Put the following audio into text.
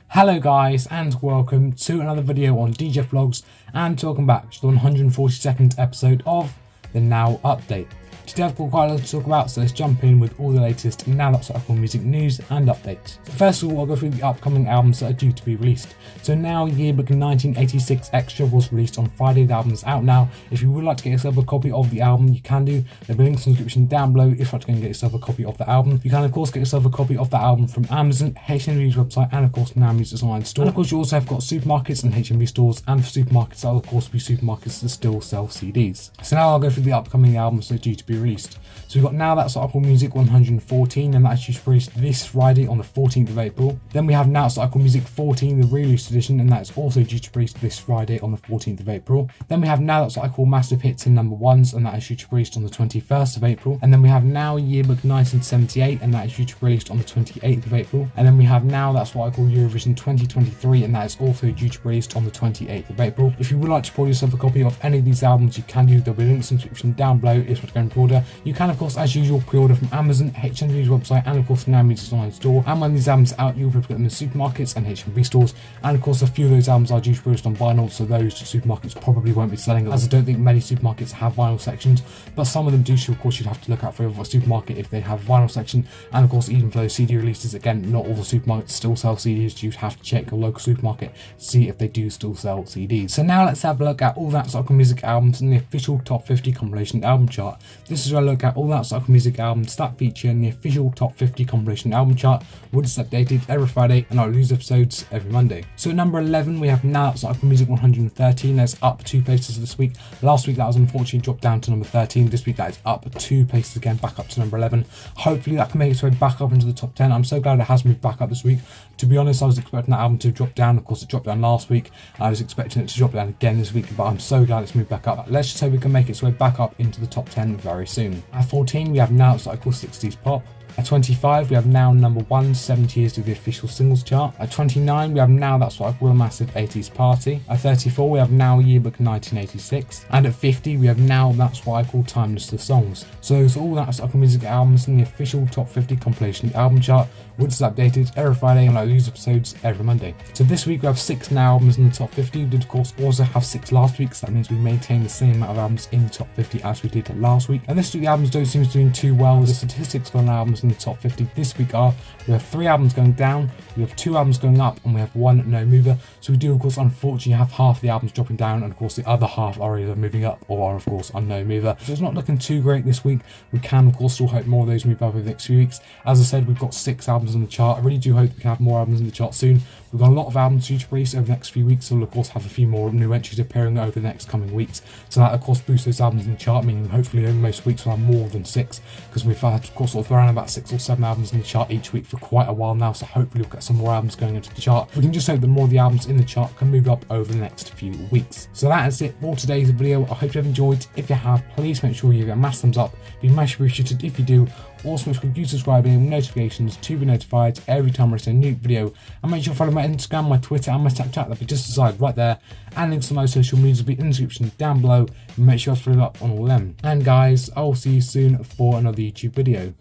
Hello guys, and welcome to another video on DJ Vlogs, and welcome back to the 142nd episode of the Now Update. Today I've got quite a lot to talk about, so let's jump in with all the latest Now That's Apple Music news and updates. So first of all, I'll go through the upcoming albums that are due to be released. So Now Yearbook 1986 Extra was released on Friday. The album is out now. If you would like to get yourself a copy of the album, you can do. There'll be links in the description down below if you'd like to go and get yourself a copy of the album. You can of course get yourself a copy of the album from Amazon, HMV's website, and of course Now Music's online store. And of course you also have got supermarkets and HMV stores, and for supermarkets that will of course be supermarkets that still sell CDs. So now I'll go through the upcoming albums that are due to be released. So we've got Now That's Apple Music 114, and that's due to be released this Friday on the 14th of April. Then we have Now That's Apple Music 14, the re-release edition, and that's also due to be released this Friday on the 14th of April. Then we have Now That's Apple Massive Hits and Number Ones, and that is due to be released on the 21st of April. And then we have Now Yearbook 1978, and that is due to be released on the 28th of April. And then we have Now That's What I Call Eurovision 2023, and that is also due to be released on the 28th of April. If you would like to pull yourself a copy of any of these albums, you can do. There'll be links in the description down below if you want to go and pre-order. You can of course, as usual, pre-order from Amazon, HMV's website, and of course Now Music's online store. And when these albums are out, you'll be able to get them in supermarkets and HMV stores. And of course a few of those albums are due to be released on vinyl, so those supermarkets probably won't be selling them, as I don't think many supermarkets have vinyl sections, but some of them do. So of course you'd have to look out for a supermarket if they have a vinyl section. And of course even for those CD releases, again, not all the supermarkets still sell CDs. You'd have to check your local supermarket to see if they do still sell CDs. So now let's have a look at all that Apple Music albums in the official top 50 compilation album chart. This is where I look at all that Apple Music albums that feature in the official top 50 compilation album chart, which is updated every Friday, and I'll release episodes every Monday. So at number 11 we have Now That's Apple Music 113. That's up 2 places this week. Last week that was unfortunately dropped down to number 13. This week that is up 2 places again, back up to number 11. Hopefully that can make its way back up into the top 10. I'm so glad it has moved back up this week. To be honest, I was expecting that album to drop down. Of course it dropped down last week. I was expecting it to drop down again this week, but I'm so glad it's moved back up. Let's just hope we can make its way back up into the top 10 very soon. At 14 we have Now That's Apple 60s Pop. At 25 we have Now Number 1, 70 years to the official singles chart. At 29 we have Now That's What I Call a Massive 80s Party. At 34 we have Now Yearbook 1986. And at 50 we have Now That's What I Call Timeless the Songs. So those are all That's Apple Music albums in the official top 50 compilation album chart, which is updated every Friday, and I release episodes every Monday. So this week we have 6 Now albums in the top 50. We did of course also have 6 last week, so that means we maintain the same amount of albums in the top 50 as we did last week. And this week the albums don't seem to be doing too well. The statistics for the albums in the top 50 this week are: we have 3 albums going down, we have 2 albums going up, and we have 1 no mover. So we do of course unfortunately have half the albums dropping down, and of course the other half are either moving up or are of course a no mover. So it's not looking too great this week. We can of course still hope more of those move up over the next few weeks. As I said, we've got 6 albums on the chart. I really do hope we can have more albums in the chart soon. We've got a lot of albums due to release over the next few weeks, so we'll of course have a few more new entries appearing over the next coming weeks. So that of course boosts those albums in the chart, meaning hopefully over most weeks we'll have more than 6, because we've had of course sort of around about 6 or 7 albums in the chart each week for quite a while now, so hopefully we'll get some more albums going into the chart. We can just hope that more of the albums in the chart can move up over the next few weeks. So that is it for today's video. I hope you have enjoyed. If you have, please make sure you give it a massive thumbs up. It'd be much appreciated if you do. Also make sure you subscribe and notifications to be notified every time I release a new video. And make sure you follow my Instagram, my Twitter, and my Snapchat. That'll be just aside right there. And links to my social medias will be in the description down below. And make sure you follow up on all of them. And guys, I'll see you soon for another YouTube video.